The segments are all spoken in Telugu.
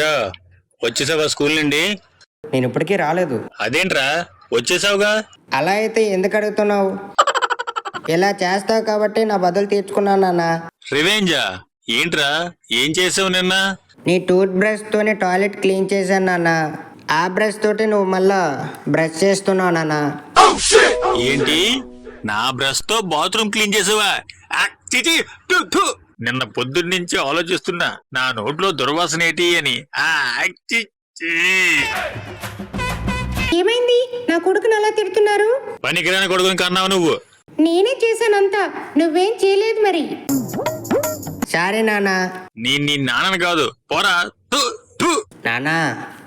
ఏంట్రా, వచ్చేసావా స్కూల్ నుండి? నేను ఇప్పటికీ రాలేదు. అదేంట్రా వచ్చేసావుగా? అలా అయితే ఎందుకు అడుగుతున్నావు? ఇలా చేస్తావు కాబట్టి నా బదులు తీర్చుకున్నాను నాన్న. రివెంజా? ఏంట్రా, ఏం చేసావు నిన్న? నీ టూత్ బ్రష్ తోనే టాయిలెట్ క్లీన్ చేశాను నాన్న. ఆ బ్రష్ తోటి నువ్వు మళ్ళా బ్రష్ చేస్తున్నావు నాన్న. ఏంటి, నా బ్రష్ తో బాత్రూమ్ క్లీన్ చేసావా? ఆ, చిచి, థు, థు. నిన్న పొద్దున్న నుంచి ఆలోచిస్తున్నా నా నోట్లో దుర్వాసన ఏంటి అని. చిచి. ఏమైంది? నా కొడుకుని అలా తిడుతున్నారు? పనికిరాని కొడుకుని కన్నావు నువ్వు. నేనే చేశానంతా, నువ్వేం చేయలేదు మరి. సారీ నాన్న. నీ నాన్నని కాదు, పోరా. థు, థు. నాన్న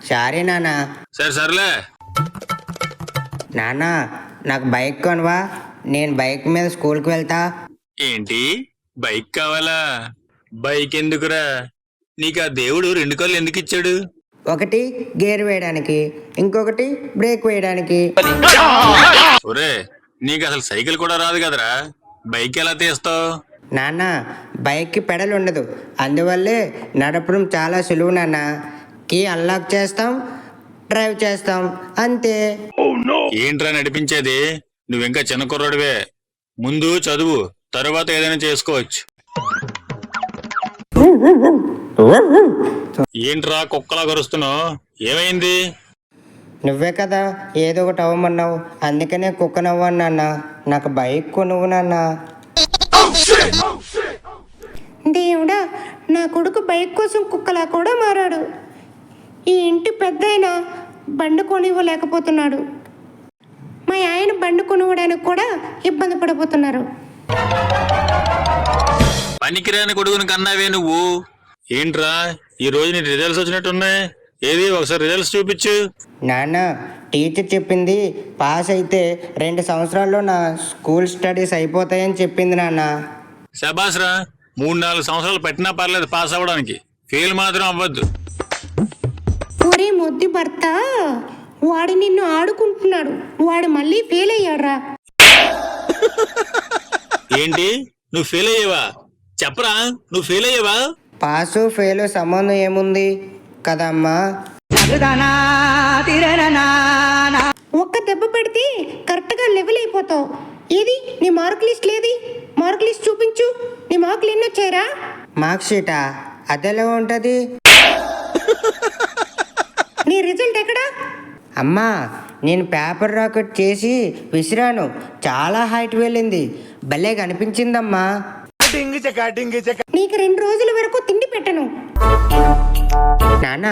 సారీ నాన్న. సర్లే. నాన్న నాకు బైక్ కొనవా? నేను బైక్ మీద స్కూల్కి వెళ్తా. ఏంటి, బైక్ కావాలా? బైక్ ఎందుకురా? నీకు ఆ దేవుడు 2 కాళ్ళు ఎందుకు ఇచ్చాడు? ఒకటి గేర్ వేయడానికి, ఇంకొకటి బ్రేక్ వేయడానికి. ఒరే, నీకు అసలు సైకిల్ కూడా రాదు కదరా, బైక్ ఎలా తీస్తావు? నాన్న బైక్కి పెడల్ ఉండదు, అందువల్లే నడపడం చాలా సులువు నాన్న. కీ అన్లాక్ చేస్తాం, డ్రైవ్ చేస్తాం, అంతే. ఏంట్రా నడిపించేది? నువ్వింకా చిన్న కుర్రాడివే. ముందు చదువు, తరువాత ఏదైనా చేసుకోవచ్చు. ఏంట్రా కుక్కలా కరుస్తున్నావు? ఏమైంది? నువ్వే కదా ఏదో ఒకటి అవ్వమన్నావు, అందుకనే కుక్క నవ్వాను నాన్న. నాకు బైక్ కొనువ్వు నాన్న. దేవుడా, నా కొడుకు బైక్ కోసం కుక్కలా కూడా మారాడు. ఈ ఇంటి పెద్దయినా బండి కొనివ్వలేకపోతున్నాడు. మా ఆయన బండి కొనివ్వడానికి కూడా ఇబ్బంది పడిపోతున్నారు. పనికిరాని కొడుకుని కన్నావే నువ్వు. ఏంట్రా, ఈ రోజు నీ రిజల్ట్స్ వచ్చినట్టున్నాయి. ఏది, ఒకసారి రిజల్ట్స్ చూపించు. నాన్న టీచర్ చెప్పింది పాస్ అయితే 2 సంవత్సరాల్లో నా స్కూల్ స్టడీస్ అయిపోతాయని చెప్పింది నాన్న. శబాస్ రా, 3-4 సంవత్సరాలు పట్టినా పర్లేదు పాస్ అవ్వడానికి, ఫెయిల్ మాత్రం అవ్వద్దు. ఒరే మొద్దు భర్త, వాడు నిన్ను ఆడుకుంటున్నాడు, వాడు మళ్ళీ ఫెయిల్ అయ్యాడురా. ఏంటి, నువ్వు ఫెయిల్ అయ్యావా? చెప్పరా, నువ్వు ఫెయిల్ అయ్యావా? పాసు ఫెయిల్ సంబంధం ఏముంది కదమ్మా? ఒక్క దెబ్బ పడితే కరెక్ట్గా లెవెల్ అయిపోతావు. ఏది నీ మార్క్ లిస్ట్? లేది మార్క్ లిస్ట్ చూపించు. నీ మార్కులు ఎన్ని వచ్చాయరా? మార్క్ షీటా? అదెలా ఉంటుంది? నీ రిజల్ట్ ఎక్కడా? అమ్మా, నేను పేపర్ రాకెట్ చేసి విసిరాను, చాలా హైట్ వెళ్ళింది, భలే కనిపించిందమ్మా. నీకు 2 రోజుల వరకు తిండి పెట్టను. నాన్న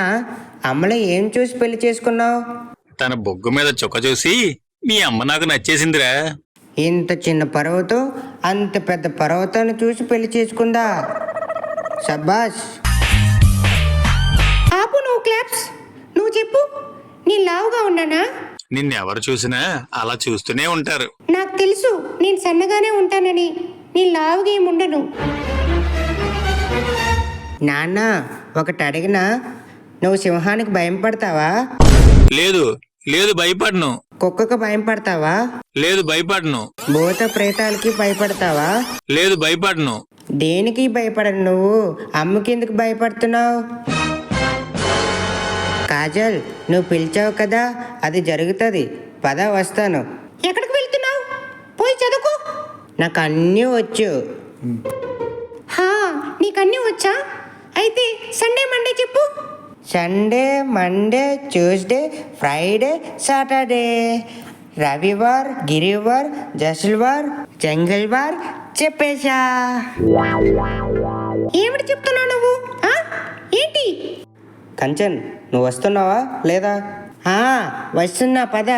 అమ్మలో ఏం చూసి పెళ్లి చేసుకున్నావు? తన బొగ్గు మీద చుక్క చూసి మీ అమ్మ నాకు నచ్చేసిందిరా. ఇంత చిన్న పర్వతం అంత పెద్ద పర్వతాన్ని చూసి పెళ్లి చేసుకుందా? శబాష్. ఆపు నువ్వు క్లాప్స్. నువ్వు చెప్పు, నేను లావుగా ఉన్నానా? నిన్నెవరు చూసినా అలా చూస్తూనే ఉంటారు. నాకు తెలుసు నేను సన్నగానే ఉంటానని. నేను లావుగా ఏమి ఉండను. నాన్న ఒకటి అడిగినా, నువ్వు సింహానికి భయం పడతావా? లేదు లేదు భయపడను. కుక్కకు భయం పడతావా? లేదు భయపడను. భూత ప్రేతాలకి భయపడతావా? లేదు భయపడను. దేనికి భయపడను నువ్వు? అమ్మకి ఎందుకు భయపడుతున్నావు? కాజల్, నువ్వు పిలిచావు కదా, అది జరుగుతుంది. పద, వస్తాను. ఎక్కడికి వెళ్తున్నావు? పోయి చదువుకో. నాకు అన్నీ వచ్చు. హా, నీకన్నీ వచ్చా? అయితే సండే మండే చెప్పు. Sunday, Monday, Tuesday, Friday, Saturday, రవివార్, గిరివార్, జసల్వార్, జంగల్వార్ చెప్పేశా. ఏమిటి చెప్తున్నావు నువ్వు? ఏంటి? కంచన్, నువ్వు వస్తున్నావా లేదా? వస్తున్నా, పద.